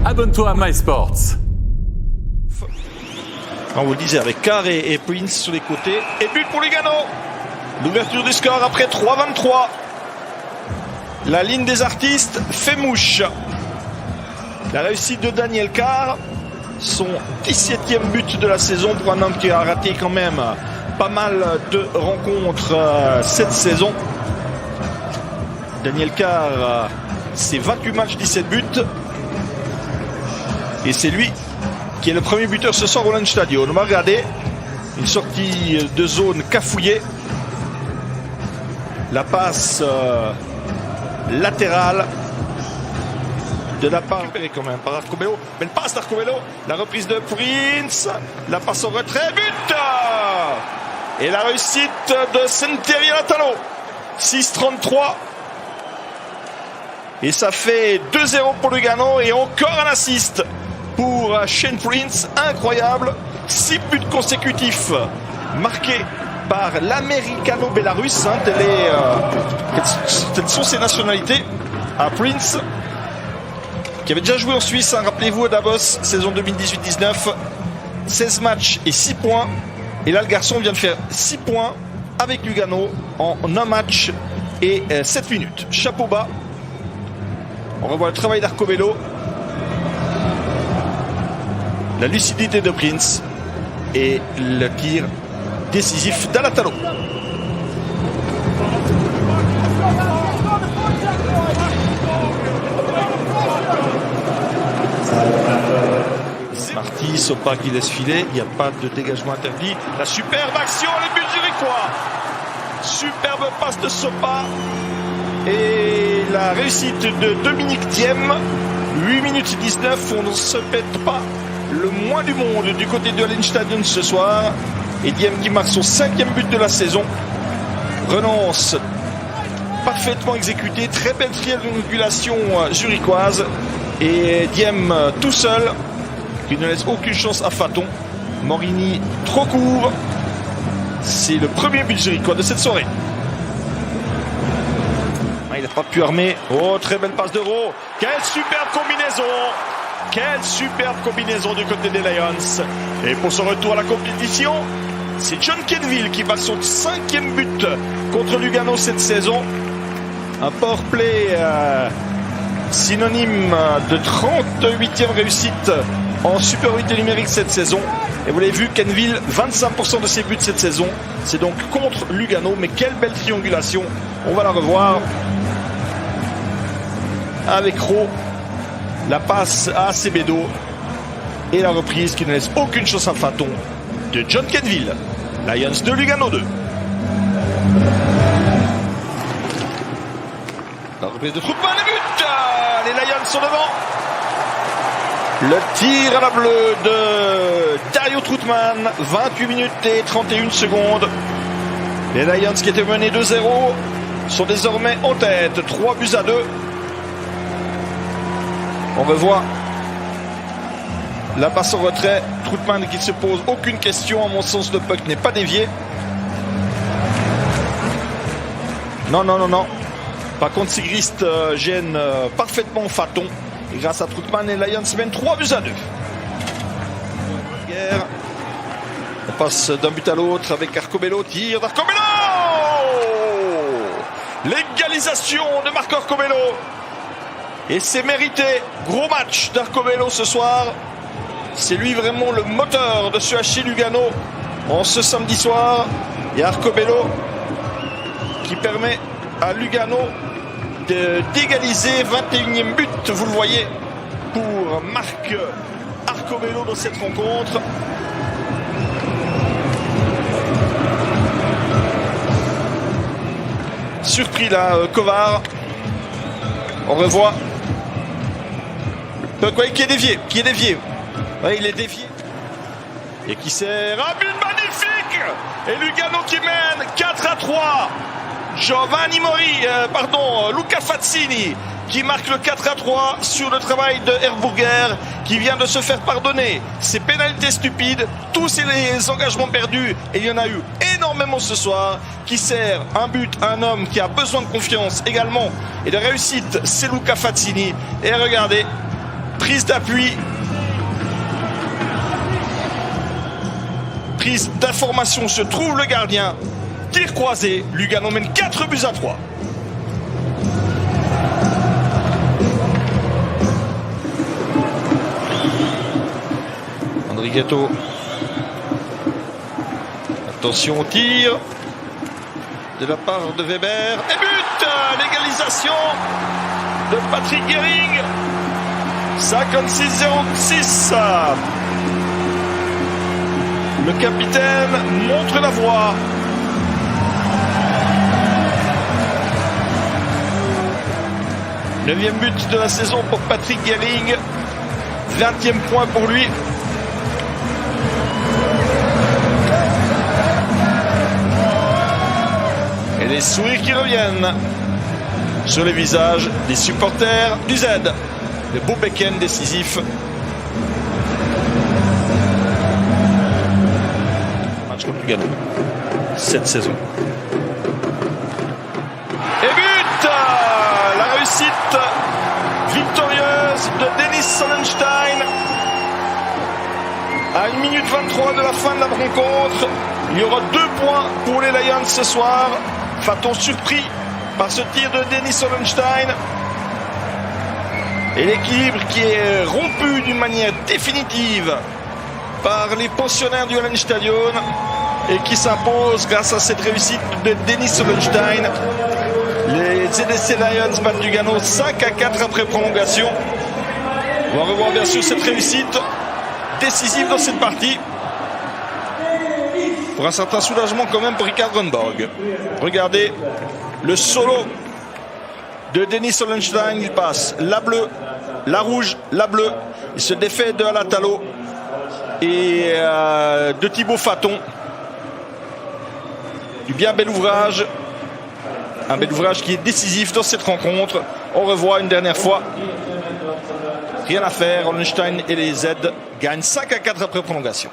abonne-toi à MySports. On vous le disait avec Carr et Prince sur les côtés. Et but pour Lugano. L'ouverture du score après 3-23. La ligne des artistes fait mouche. La réussite de Daniel Carr. Son 17e but de la saison pour un homme qui a raté quand même pas mal de rencontres cette saison. Daniel Carr, c'est 28 matchs, 17 buts. Et c'est lui qui est le premier buteur ce soir au Olympiastadion. On va regarder une sortie de zone cafouillée. La passe latérale de la part quand même par Arcobello. Belle passe d'Arcobello. La reprise de Prince. La passe au retrait. But! Et la réussite de Sentieri Latalo. 6-33. Et ça fait 2-0 pour Lugano. Et encore un assist pour Shane Prince. Incroyable. 6 buts consécutifs marqués par l'américano-bélarusse. Telles sont ses nationalités à Prince, qui avait déjà joué en Suisse, rappelez-vous, à Davos, saison 2018-19. 16 matchs et 6 points. Et là, le garçon vient de faire 6 points avec Lugano en un match et 7 minutes. Chapeau bas. On revoit le travail d'Arcobello. La lucidité de Prince. Et le tir décisif d'Alatalo. Marty, Sopa qui laisse filer, il n'y a pas de dégagement interdit. La superbe action, les buts zurichois. Superbe passe de Sopa. Et la réussite de Dominique Thiem. 8 minutes 19, on ne se pète pas le moins du monde du côté de Olympiastadion ce soir. Et Thiem qui marque son 5e but de la saison. Relance parfaitement exécutée, très belle triangulation zurichoise. Et Thiem tout seul, qui ne laisse aucune chance à Faton. Morini trop court. C'est le premier but zurichois de cette soirée. Il n'a pas pu armer. Oh, très belle passe d'Euro. Quelle superbe combinaison. Quelle superbe combinaison du côté des Lions. Et pour son retour à la compétition, c'est John Kenville qui marque son 5e but contre Lugano cette saison. Un powerplay synonyme de 38e réussite en supériorité numérique cette saison. Et vous l'avez vu, Kenville, 25% de ses buts cette saison. C'est donc contre Lugano. Mais quelle belle triangulation. On va la revoir. Avec Rowe. La passe à Acevedo. Et la reprise qui ne laisse aucune chance à Faton de John Kenville. Lions de Lugano 2. La reprise de Troutman, le but. Les Lions sont devant. Le tir à la bleue de Dario Troutman. 28 minutes et 31 secondes. Les Lions qui étaient menés 2-0 sont désormais en tête. 3-2. On revoit la passe au retrait. Troutman qui ne se pose aucune question. À mon sens, le puck n'est pas dévié. Non. Par contre, Sigrist gêne parfaitement Faton. Et grâce à Troutman, les Lions mènent 3-2. On passe d'un but à l'autre avec Arcobello. Tir d'Arcobello. L'égalisation de Marco Arcobello. Et c'est mérité. Gros match d'Arcobello ce soir. C'est lui vraiment le moteur de ce HC Lugano en ce samedi soir. Et Arcobello qui permet à Lugano d'égaliser. 21e but, vous le voyez, pour Marc Arcobello dans cette rencontre. Surpris là, Kovar. On revoit qui est dévié. Ouais, il est dévié. Et qui sert un but magnifique. Et Lugano qui mène 4-3. Luca Fazzini qui marque le 4-3 sur le travail de Herburger, qui vient de se faire pardonner ses pénalités stupides, tous ces engagements perdus, et il y en a eu énormément ce soir, qui sert un but à un homme qui a besoin de confiance également et de réussite, c'est Luca Fazzini. Et regardez, prise d'appui. Prise d'information, se trouve le gardien. Tir croisé, Lugano mène 4-3. Andrighetto. Attention au tir de la part de Weber. Et but! L'égalisation de Patrick Gehring. 56-06. Le capitaine montre la voie. Neuvième but de la saison pour Patrick Gehring. 20e point pour lui. Et les sourires qui reviennent sur les visages des supporters du Z. Le beau week-end décisif. Match contre Lugano cette saison. Et but! La réussite victorieuse de Dennis Sonnenschein. À 1 minute 23 de la fin de la rencontre, il y aura 2 points pour les Lions ce soir. Va-t-on surpris par ce tir de Dennis Sonnenschein? Et l'équilibre qui est rompu d'une manière définitive par les pensionnaires du Hallenstadion et qui s'impose grâce à cette réussite de Dennis Sonnenschein. Les ZSC Lions battent Lugano 5-4 après prolongation. On va revoir bien sûr cette réussite décisive dans cette partie. Pour un certain soulagement quand même pour Rikard Grönborg. Regardez le solo de Dennis Sonnenschein. Il passe la bleue, la rouge, la bleue. Il se défait de Alatalo et de Thibaut Faton. Du bien bel ouvrage. Un bel ouvrage qui est décisif dans cette rencontre. On revoit une dernière fois. Rien à faire. Hollenstein et les Z gagnent 5-4 après prolongation.